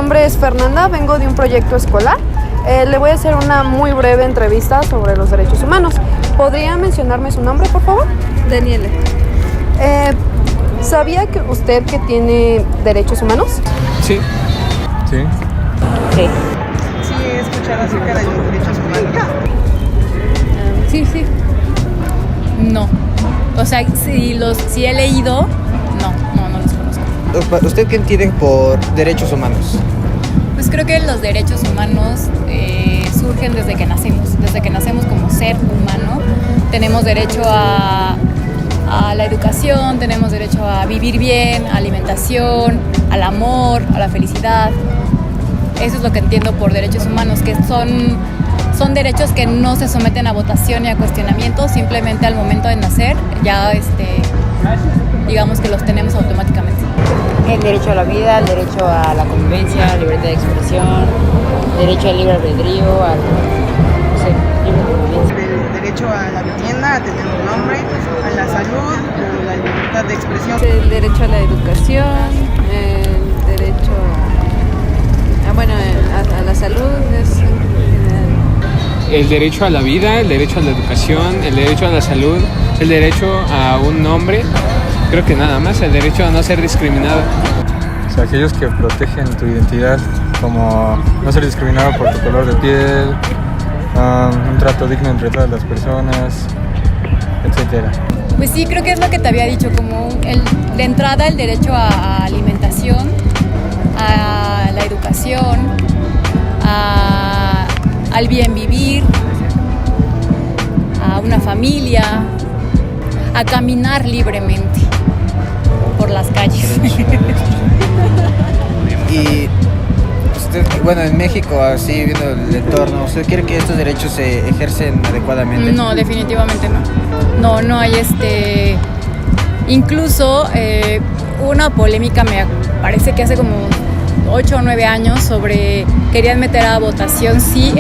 nombre es Fernanda, vengo de un proyecto escolar. Le voy a hacer una muy breve entrevista sobre los derechos humanos. ¿Podría mencionarme su nombre, por favor? Daniela. ¿Sabía que usted que tiene derechos humanos? Sí. Sí, he escuchado acerca de los derechos humanos. Sí. No. O sea, si he leído, no los conozco. ¿Usted qué entiende por derechos humanos? Pues creo que los derechos humanos surgen desde que nacemos. Desde que nacemos como ser humano, tenemos derecho a la educación, tenemos derecho a vivir bien, a alimentación, al amor, a la felicidad. Eso es lo que entiendo por derechos humanos, que son derechos que no se someten a votación y a cuestionamiento, simplemente al momento de nacer ya digamos que los tenemos automáticamente. El derecho a la vida, el derecho a la convivencia, libertad de expresión, derecho al libre albedrío, libre convivencia. El derecho a la vivienda, a tener un nombre, a la salud, la libertad de expresión. El derecho a la educación, el derecho a la salud, El derecho a la vida, el derecho a la educación, el derecho a la salud, el derecho a un nombre, creo que nada más, el derecho a no ser discriminado. O sea, aquellos que protegen tu identidad, como no ser discriminado por tu color de piel, un trato digno entre todas las personas, etcétera. Pues sí, creo que es lo que te había dicho, como de entrada el derecho a alimentación, a la educación, al bien vivir, a una familia, a caminar libremente por las calles. Y usted, en México, así viendo el entorno, ¿usted cree que estos derechos se ejercen adecuadamente? No, definitivamente no. No hay incluso una polémica, me parece que hace como 8 o 9 años, querían meter a votación si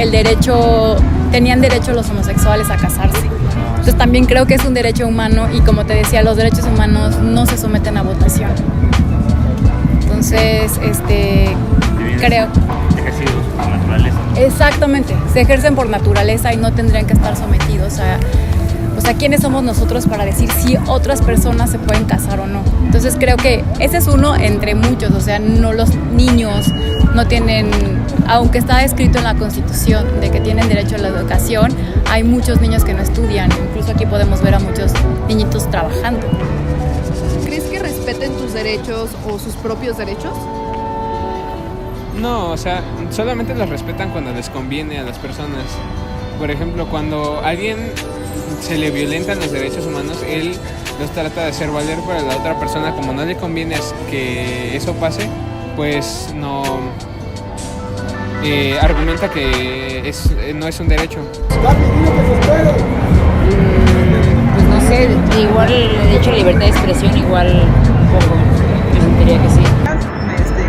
tenían derecho los homosexuales a casarse. Entonces también creo que es un derecho humano y, como te decía, los derechos humanos no se someten a votación. Entonces, creo... Ejercidos por naturaleza. Exactamente, se ejercen por naturaleza y no tendrían que estar sometidos a... O sea, ¿quiénes somos nosotros para decir si otras personas se pueden casar o no? Entonces creo que ese es uno entre muchos, o sea, no, los niños no tienen, aunque está escrito en la Constitución de que tienen derecho a la educación, hay muchos niños que no estudian, incluso aquí podemos ver a muchos niñitos trabajando. ¿Crees que respeten tus derechos o sus propios derechos? No, o sea, solamente los respetan cuando les conviene a las personas. Por ejemplo, cuando a alguien se le violentan los derechos humanos, él los trata de hacer valer para la otra persona. Como no le conviene que eso pase, pues no argumenta que no es un derecho. Pues no sé, igual el derecho a libertad de expresión, igual poco, yo sentiría que sí.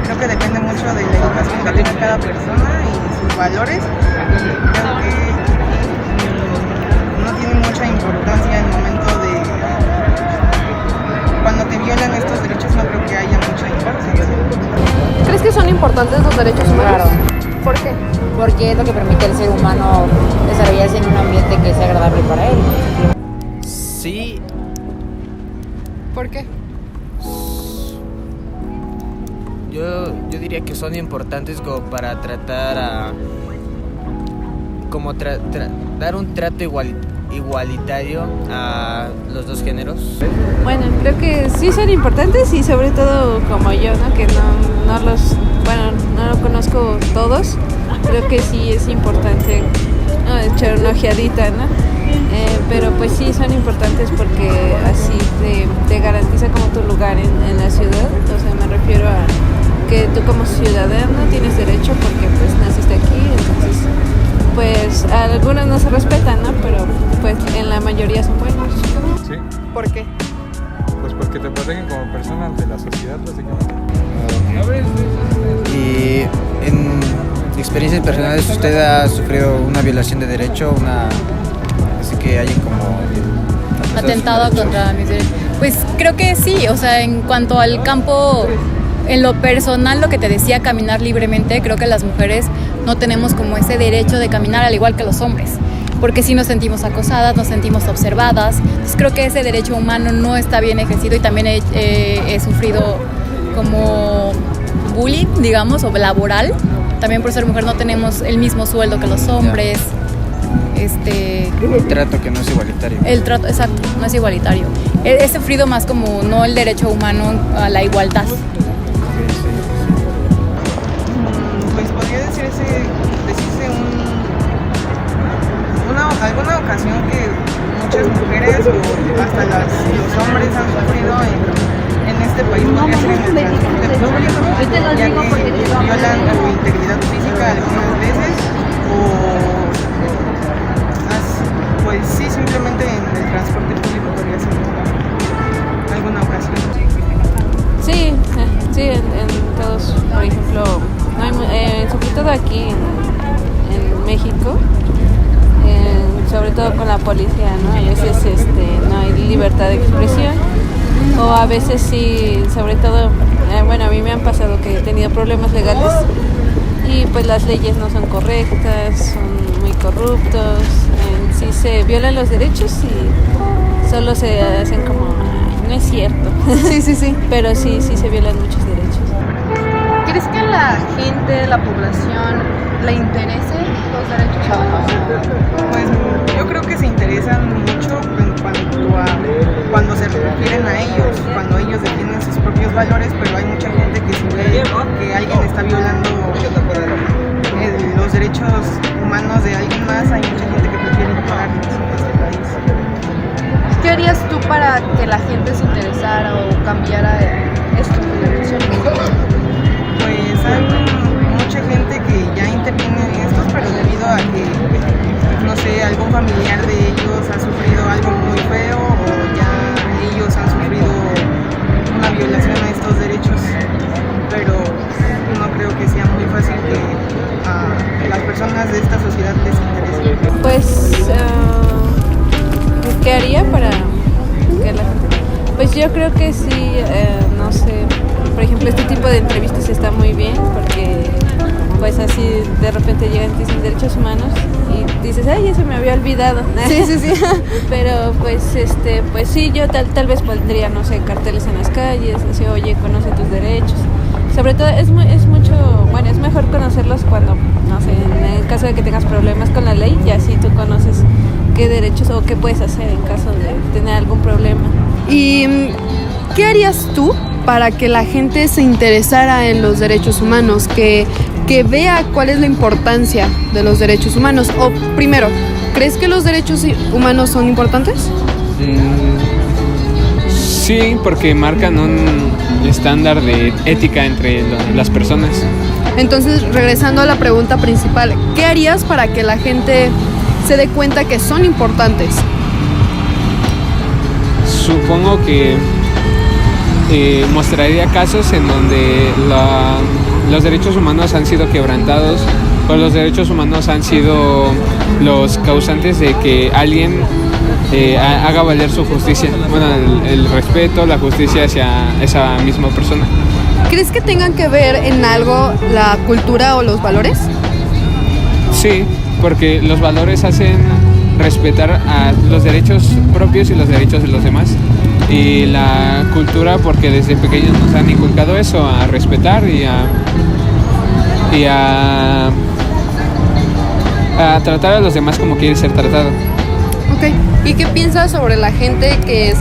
Creo que depende mucho de la educación que tenga cada persona y sus valores. Creo que no tiene mucha importancia el momento de cuando te violan estos derechos. No creo que haya mucha importancia. ¿Crees que son importantes los derechos humanos? Claro. ¿Por qué? Porque es lo que permite al ser humano desarrollarse en un ambiente que sea agradable para él. Sí. ¿Por qué? Yo diría que son importantes como para tratar dar un trato igualitario a los dos géneros. Bueno, creo que sí son importantes y sobre todo como yo, ¿no? Que no lo conozco todos. Creo que sí es importante echar una ojeadita, ¿no? Pero pues sí son importantes porque así te garantiza como tu lugar en la ciudad. O sea, me refiero a que tú como ciudadano tienes derecho porque pues naciste aquí, entonces pues algunos no se respetan, ¿no? Pero pues en la mayoría son buenos. ¿Sí? ¿Por qué? Pues porque te protegen como persona ante la sociedad, básicamente. Y en experiencias personales, ¿usted ha sufrido una violación de derecho? Así que hayan como atentado contra mis derechos. Pues creo que sí, o sea, en cuanto al campo En lo personal, lo que te decía, caminar libremente, creo que las mujeres no tenemos como ese derecho de caminar al igual que los hombres, porque sí nos sentimos acosadas, nos sentimos observadas. Entonces creo que ese derecho humano no está bien ejercido y también he sufrido como bullying, digamos, o laboral. También por ser mujer no tenemos el mismo sueldo que los hombres. El trato que no es igualitario. El trato, exacto, no es igualitario. He sufrido más como no el derecho humano a la igualdad. Pues podría decirse alguna ocasión que muchas mujeres o hasta los hombres han sufrido en este país, podría ser en el transporte público, ya que violan su integridad física algunas veces o pues sí, simplemente en el transporte público podría ser alguna ocasión. Sí, en todos, por ejemplo, sobre todo aquí en México, sobre todo con la policía, ¿no? A veces no hay libertad de expresión, o a veces sí, sobre todo, bueno, a mí me han pasado que he tenido problemas legales y pues las leyes no son correctas, son muy corruptos, sí se violan los derechos y solo se hacen como, no es cierto. Sí. Pero sí se violan muchos derechos. ¿Crees que a la gente, la población, le interese los derechos humanos? Pues yo creo que se interesan mucho en cuanto a cuando se refieren a ellos, cuando ellos defienden sus propios valores, pero hay mucha gente que si ve que alguien está violando los derechos humanos de alguien más, hay mucha gente que prefiere ignorar este país. ¿Qué harías tú para que la gente se interesara o cambiara esto de derechos humanos? Pues hay mucha gente que ya interviene en estos, pero debido a que, no sé, algún familiar de ellos ha sufrido algo muy feo o ya ellos han sufrido una violación a estos derechos, pero no creo que sea muy fácil que a las personas de esta sociedad les interese. Pues, ¿qué haría para que la gente? Pues yo creo que sí, no sé, por ejemplo, este tipo de entrevistas está muy bien porque pues así de repente llegan y dicen derechos humanos y dices, ay, eso me había olvidado. Sí. Pero pues pues sí, yo tal vez pondría, no sé, carteles en las calles, así, oye, conoce tus derechos. Sobre todo es mejor conocerlos cuando, no sé, en el caso de que tengas problemas con la ley, ya sí tú conoces qué derechos o qué puedes hacer en caso de tener algún problema. ¿Y qué harías tú para que la gente se interesara en los derechos humanos, que vea cuál es la importancia de los derechos humanos? O primero, ¿crees que los derechos humanos son importantes? Sí, porque marcan un estándar de ética entre las personas. Entonces, regresando a la pregunta principal, ¿qué harías para que la gente se dé cuenta que son importantes? Supongo que mostraría casos en donde los derechos humanos han sido quebrantados, o los derechos humanos han sido los causantes de que alguien haga valer su justicia. Bueno, el respeto, la justicia hacia esa misma persona. ¿Crees que tengan que ver en algo la cultura o los valores? Sí, porque los valores hacen respetar a los derechos propios y los derechos de los demás. Y la cultura, porque desde pequeños nos han inculcado eso, a respetar y a tratar a los demás como quiere ser tratado. Ok, ¿y qué piensas sobre la gente que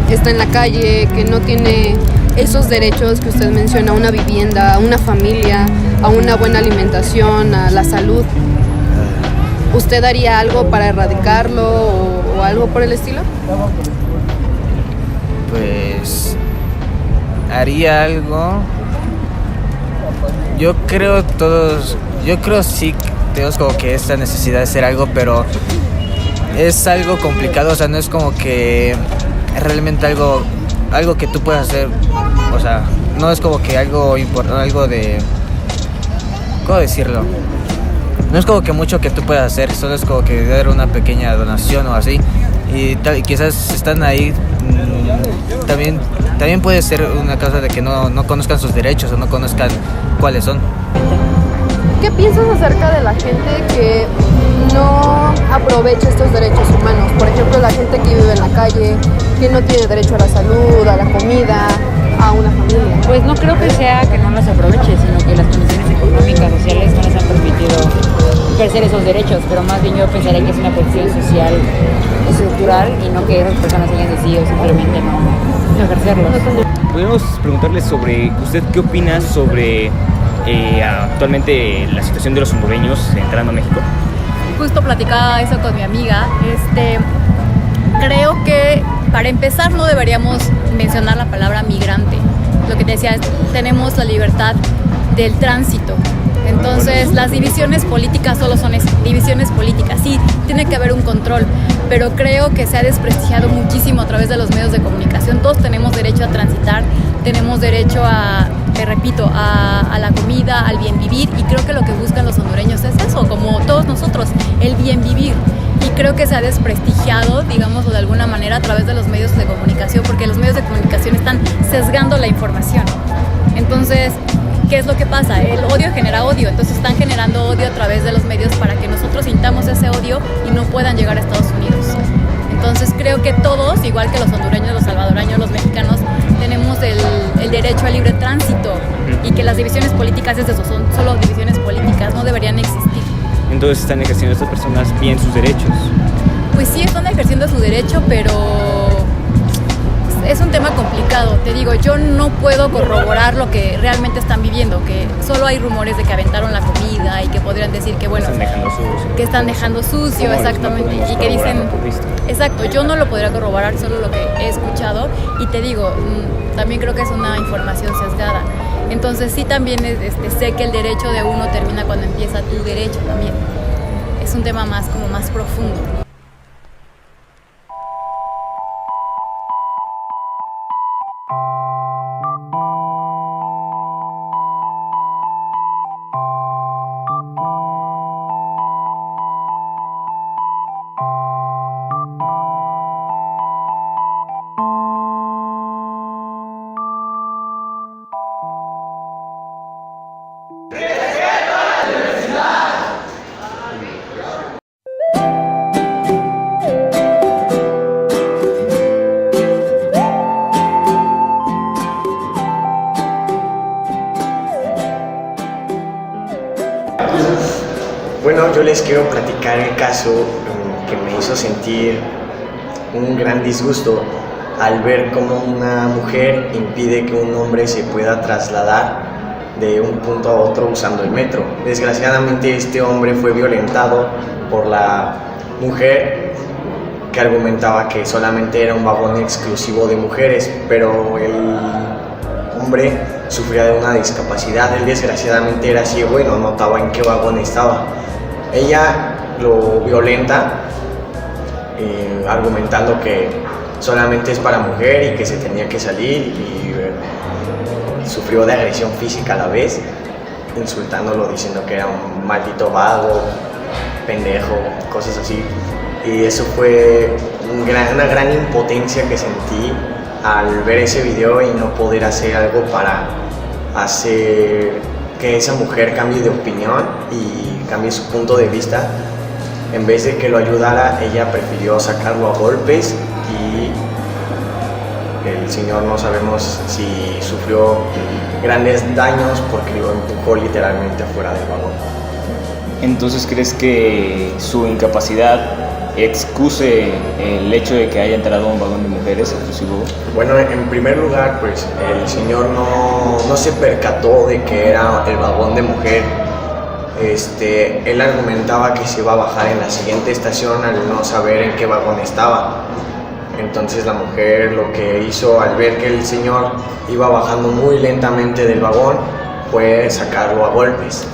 está en la calle, que no tiene esos derechos que usted menciona, a una vivienda, a una familia, a una buena alimentación, a la salud? ¿Usted haría algo para erradicarlo o algo por el estilo? Pues haría algo. Yo creo sí tenemos como que esta necesidad de hacer algo, pero es algo complicado, o sea, no es como que realmente algo que tú puedas hacer, o sea, no es como que algo importante, algo de, ¿cómo decirlo? No es como que mucho que tú puedas hacer, solo es como que dar una pequeña donación o así, y quizás están ahí, también puede ser una causa de que no conozcan sus derechos o no conozcan cuáles son. ¿Qué piensas acerca de la gente que no aprovecha estos derechos humanos? Por ejemplo, la gente que vive en la calle, que no tiene derecho a la salud, a la comida, a una familia. Pues no creo que sea que no los aproveche, sino que las condiciones económicas, sociales no les han permitido ejercer esos derechos, pero más bien yo pensaría que es una cuestión social, estructural, y no que esas personas hayan decidido simplemente no ejercerlos. Podemos preguntarle sobre, ¿usted qué opina sobre actualmente la situación de los hondureños entrando a México? Justo platicaba eso con mi amiga. Creo que para empezar no deberíamos mencionar la palabra migrante. Lo que te decía, tenemos la libertad del tránsito. Entonces las divisiones políticas solo son divisiones políticas. Sí, tiene que haber un control, pero creo que se ha desprestigiado muchísimo a través de los medios de comunicación. Todos tenemos derecho a transitar, tenemos derecho a, te repito, a la comida, al bien vivir, y creo que lo que buscan los hondureños es eso, como todos nosotros, el bien vivir. Y creo que se ha desprestigiado, digámoslo de alguna manera, a través de los medios de comunicación, porque los medios de comunicación están sesgando la información. Entonces, ¿qué es lo que pasa? El odio genera odio, entonces están generando odio a través de los medios para que nosotros sintamos ese odio y no puedan llegar a Estados Unidos. Entonces creo que todos, igual que los hondureños, los salvadoreños, los mexicanos, tenemos el derecho al libre tránsito, y que las divisiones políticas es eso, son solo divisiones políticas, no deberían existir. Entonces están ejerciendo estas personas bien sus derechos. Pues sí, están ejerciendo su derecho, pero es un tema complicado. Te digo, yo no puedo corroborar lo que realmente están viviendo, que solo hay rumores de que aventaron la comida y que podrían decir que, bueno, están dejando sucio. Que están dejando sucio, exactamente, y que dicen, exacto, yo no lo podría corroborar, solo lo que he escuchado, y te digo, también creo que es una información sesgada. Entonces sí, también sé que el derecho de uno termina cuando empieza tu derecho también. Es un tema más profundo. Bueno, yo les quiero platicar el caso que me hizo sentir un gran disgusto al ver cómo una mujer impide que un hombre se pueda trasladar de un punto a otro usando el metro. Desgraciadamente este hombre fue violentado por la mujer, que argumentaba que solamente era un vagón exclusivo de mujeres, pero el hombre sufría de una discapacidad. Él desgraciadamente era ciego y no notaba en qué vagón estaba. Ella lo violenta, argumentando que solamente es para mujer y que se tenía que salir, y sufrió de agresión física a la vez, insultándolo, diciendo que era un maldito vago, pendejo, cosas así. Y eso fue una gran impotencia que sentí al ver ese video y no poder hacer algo para hacer que esa mujer cambie de opinión y cambie su punto de vista. En vez de que lo ayudara, ella prefirió sacarlo a golpes, y el señor no sabemos si sufrió grandes daños porque lo empujó literalmente afuera del vagón. Entonces, ¿crees que su incapacidad excuse el hecho de que haya entrado a un vagón de mujeres exclusivo? Bueno, en primer lugar, pues el señor no se percató de que era el vagón de mujer. Él argumentaba que se iba a bajar en la siguiente estación al no saber en qué vagón estaba. Entonces la mujer lo que hizo al ver que el señor iba bajando muy lentamente del vagón fue sacarlo a golpes.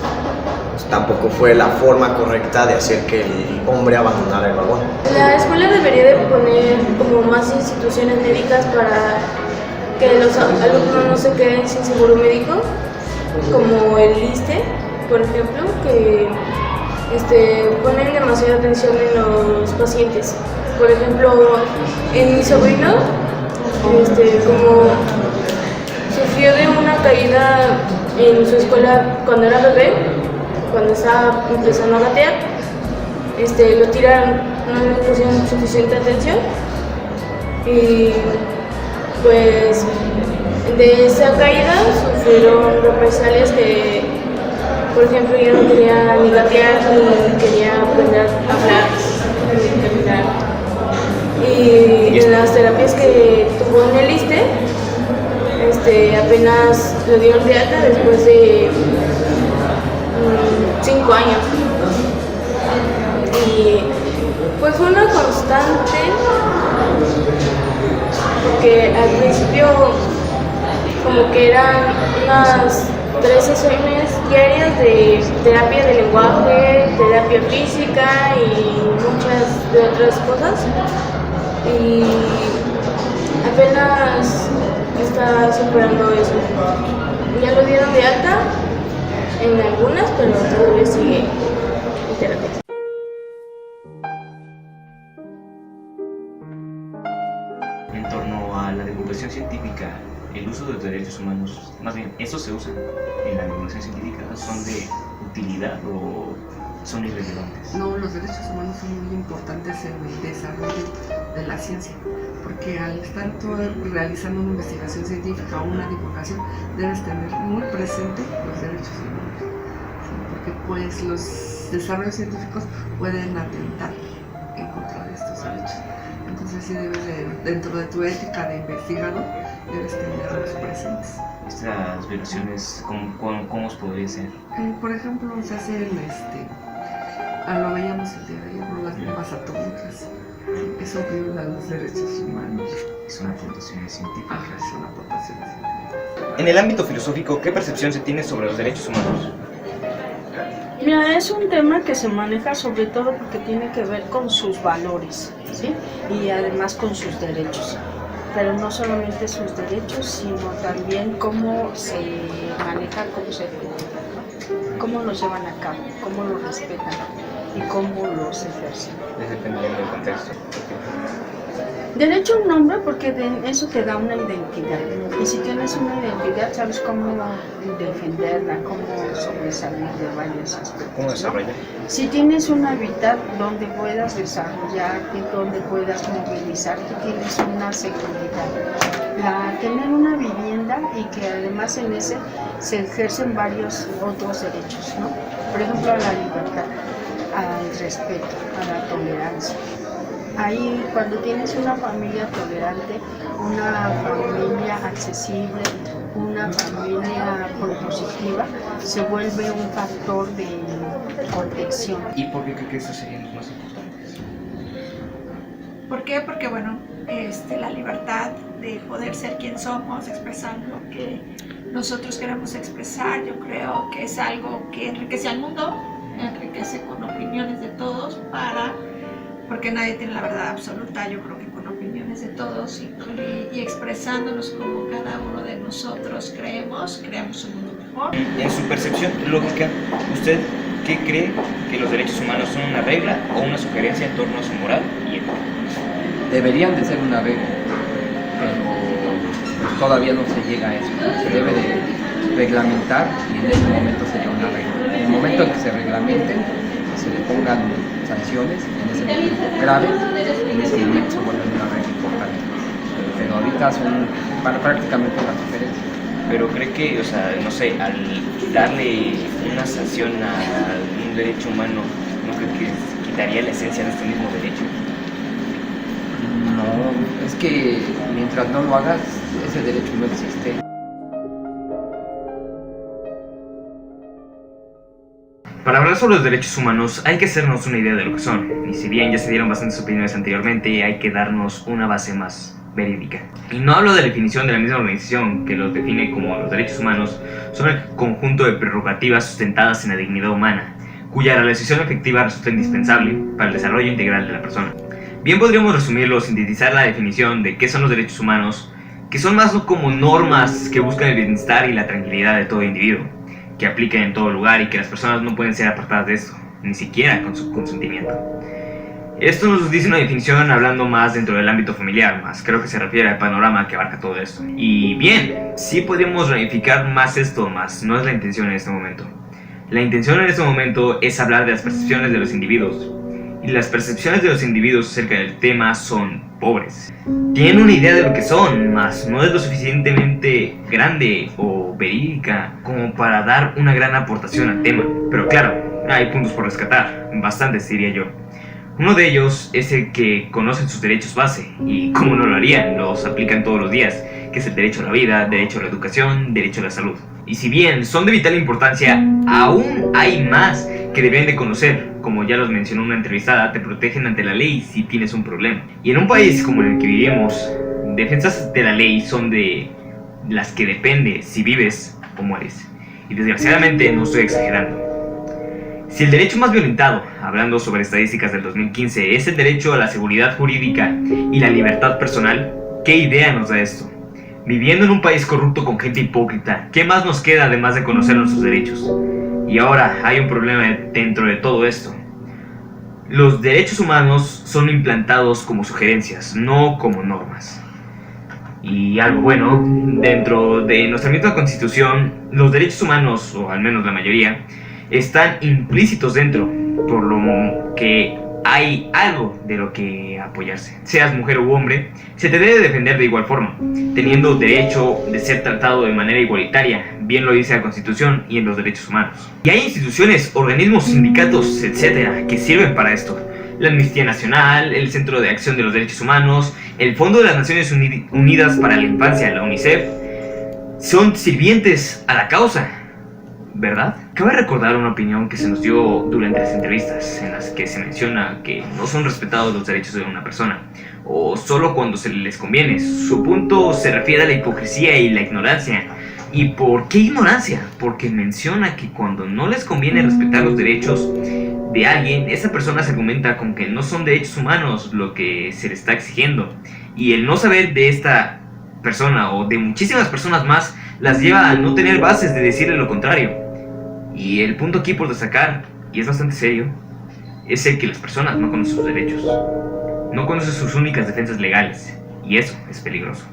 Pues tampoco fue la forma correcta de hacer que el hombre abandonara el vagón. La escuela debería de poner como más instituciones médicas para que los alumnos no se queden sin seguro médico, como el ISSSTE, por ejemplo, que ponen demasiada atención en los pacientes, por ejemplo, en mi sobrino, como sufrió de una caída en su escuela cuando era bebé, cuando estaba empezando a gatear, lo tiraron, no le pusieron suficiente atención y pues de esa caída sufrieron represalias que, por ejemplo, yo no quería ni gatear ni quería aprender a hablar ni caminar. Y en las terapias que tuvo en el ISSSTE, apenas lo dieron de alta después de 5 años. Y pues fue una constante, porque al principio como que eran unas 3 sesiones diarias de terapia de lenguaje, terapia física y muchas de otras cosas. Y apenas está superando eso. Ya lo dieron de alta en algunas, pero todavía sigue en terapia. En torno a la divulgación científica, el uso de los derechos humanos, más bien, ¿estos se usan en la divulgación científica? ¿Son de utilidad o son irrelevantes? No, los derechos humanos son muy importantes en el desarrollo de la ciencia, porque al estar tú realizando una investigación científica o una divulgación, debes tener muy presente los derechos humanos, ¿sí? Porque pues los desarrollos científicos pueden atentar en contra de estos derechos. Entonces sí debes dentro de tu ética de investigador, debes tenerlos presentes. Estas violaciones, ¿cómo os podría ser? Por ejemplo, se hacen, lo veíamos el día de ayer, por las bombas atómicas. Eso viola los derechos humanos. Son aportaciones científicas. Son aportaciones científicas. En el ámbito filosófico, ¿qué percepción se tiene sobre los derechos humanos? Mira, es un tema que se maneja sobre todo porque tiene que ver con sus valores, ¿sí? Y además con sus derechos. Pero no solamente sus derechos, sino también cómo se maneja, cómo los llevan a cabo, cómo los respetan y cómo los ejercen. Dependiendo del contexto. Derecho a un nombre porque eso te da una identidad. Y si tienes una identidad, sabes cómo defenderla, cómo sobresalir de varios aspectos. ¿Cómo desarrollar? ¿No? Si tienes un hábitat donde puedas desarrollarte, donde puedas movilizarte, tienes una seguridad. Tener una vivienda y que además en ese se ejercen varios otros derechos, ¿no? Por ejemplo, a la libertad, al respeto, a la tolerancia. Ahí cuando tienes una familia tolerante, una familia accesible, una familia propositiva, se vuelve un factor de protección. ¿Y por qué creo que esos serían los más importantes? ¿Por qué? Porque bueno, la libertad de poder ser quien somos, expresar lo que nosotros queremos expresar, yo creo que es algo que enriquece al mundo, enriquece con opiniones de todos porque nadie tiene la verdad absoluta. Yo creo que con opiniones de todos y expresándonos como cada uno de nosotros creemos un mundo mejor. En su percepción lógica, ¿usted qué cree que los derechos humanos son una regla o una sugerencia en torno a su moral y ética? Deberían de ser una regla, pero pues, todavía no se llega a eso. Se debe de reglamentar y en este momento sería una regla. En el momento en que se reglamenten, se le pongan sanciones, en ese momento graves, en ese momento se vuelve una regla importante. Pero ahorita son prácticamente una sugerencia. Pero cree que, o sea, no sé, al darle una sanción a un derecho humano, ¿no cree que quitaría la esencia de este mismo derecho? No, es que mientras no lo hagas, ese derecho no existe. Para hablar sobre los derechos humanos hay que hacernos una idea de lo que son, y si bien ya se dieron bastantes opiniones anteriormente, hay que darnos una base más verídica. Y no hablo de la definición de la misma organización que los define como los derechos humanos, son el conjunto de prerrogativas sustentadas en la dignidad humana, cuya realización efectiva resulta indispensable para el desarrollo integral de la persona. Bien podríamos resumirlo o sintetizar la definición de qué son los derechos humanos, que son más como normas que buscan el bienestar y la tranquilidad de todo individuo, que aplican en todo lugar y que las personas no pueden ser apartadas de esto, ni siquiera con su consentimiento. Esto nos dice una definición hablando más dentro del ámbito familiar, más creo que se refiere al panorama que abarca todo esto. Y bien, sí podemos ramificar más esto, más no es la intención en este momento. La intención en este momento es hablar de las percepciones de los individuos. Y las percepciones de los individuos acerca del tema son pobres. Tienen una idea de lo que son, mas no es lo suficientemente grande o verídica como para dar una gran aportación al tema. Pero claro, hay puntos por rescatar, bastantes diría yo. Uno de ellos es el que conocen sus derechos base, y como no lo harían, los aplican todos los días, que es el derecho a la vida, derecho a la educación, derecho a la salud. Y si bien son de vital importancia, aún hay más que deben de conocer. Como ya los mencionó una entrevistada, te protegen ante la ley si tienes un problema. Y en un país como el que vivimos, defensas de la ley son de las que depende si vives o mueres. Y desgraciadamente no estoy exagerando. Si el derecho más violentado, hablando sobre estadísticas del 2015, es el derecho a la seguridad jurídica y la libertad personal, ¿qué idea nos da esto? Viviendo en un país corrupto con gente hipócrita, ¿qué más nos queda además de conocer nuestros derechos? Y ahora hay un problema dentro de todo esto. Los derechos humanos son implantados como sugerencias, no como normas. Y algo bueno, dentro de nuestra misma constitución, los derechos humanos, o al menos la mayoría, están implícitos dentro, por lo que hay algo de lo que apoyarse. Seas mujer u hombre, se te debe defender de igual forma, teniendo derecho de ser tratado de manera igualitaria, bien lo dice la Constitución y en los derechos humanos. Y hay instituciones, organismos, sindicatos, etcétera, que sirven para esto. La Amnistía Nacional, el Centro de Acción de los Derechos Humanos, el Fondo de las Naciones Unidas para la Infancia, la UNICEF, son sirvientes a la causa, ¿verdad? Cabe recordar una opinión que se nos dio durante las entrevistas, en las que se menciona que no son respetados los derechos de una persona, o solo cuando se les conviene. Su punto se refiere a la hipocresía y la ignorancia. ¿Y por qué ignorancia? Porque menciona que cuando no les conviene respetar los derechos de alguien, esa persona se argumenta con que no son derechos humanos lo que se le está exigiendo, y el no saber de esta persona o de muchísimas personas más las lleva a no tener bases de decirle lo contrario. Y el punto aquí por destacar, y es bastante serio, es el que las personas no conocen sus derechos, no conocen sus únicas defensas legales, y eso es peligroso.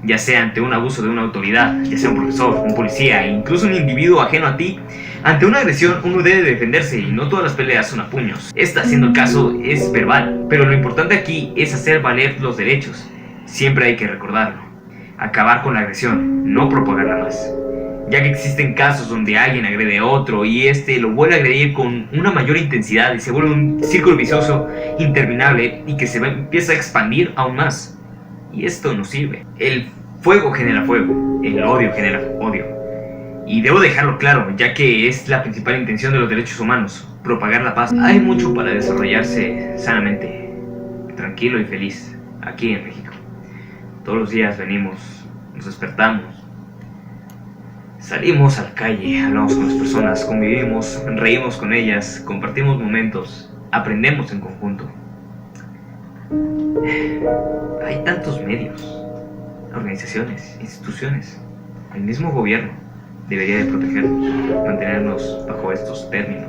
Ya sea ante un abuso de una autoridad, ya sea un profesor, un policía, e incluso un individuo ajeno a ti, ante una agresión uno debe defenderse y no todas las peleas son a puños. Esta, siendo el caso, es verbal, pero lo importante aquí es hacer valer los derechos. Siempre hay que recordarlo. Acabar con la agresión, no propagarla más. Ya que existen casos donde alguien agrede a otro y este lo vuelve a agredir con una mayor intensidad y se vuelve un círculo vicioso interminable y que empieza a expandir aún más. Y esto no sirve. El fuego genera fuego, el odio genera odio. Y debo dejarlo claro, ya que es la principal intención de los derechos humanos, propagar la paz. Hay mucho para desarrollarse sanamente, tranquilo y feliz, aquí en México. Todos los días venimos, nos despertamos, salimos a la calle, hablamos con las personas, convivimos, reímos con ellas, compartimos momentos, aprendemos en conjunto. Hay tantos medios, organizaciones, instituciones, el mismo gobierno debería de protegernos, mantenernos bajo estos términos,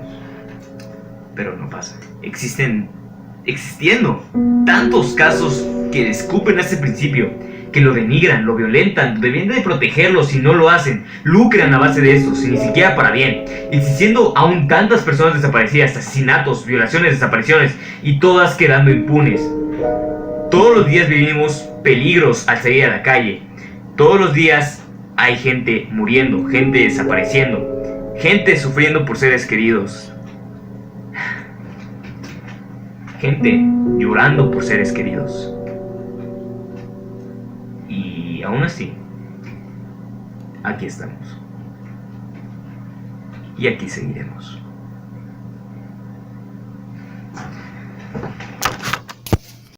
pero no pasa. Existiendo tantos casos que escupen a ese principio, que lo denigran, lo violentan, deben de protegerlos y no lo hacen, lucran a base de eso, sin ni siquiera para bien, existiendo aún tantas personas desaparecidas, asesinatos, violaciones, desapariciones y todas quedando impunes. Todos los días vivimos peligros al salir a la calle, todos los días hay gente muriendo, gente desapareciendo, gente sufriendo por seres queridos, gente llorando por seres queridos. Y aún así, aquí estamos. Y aquí seguiremos.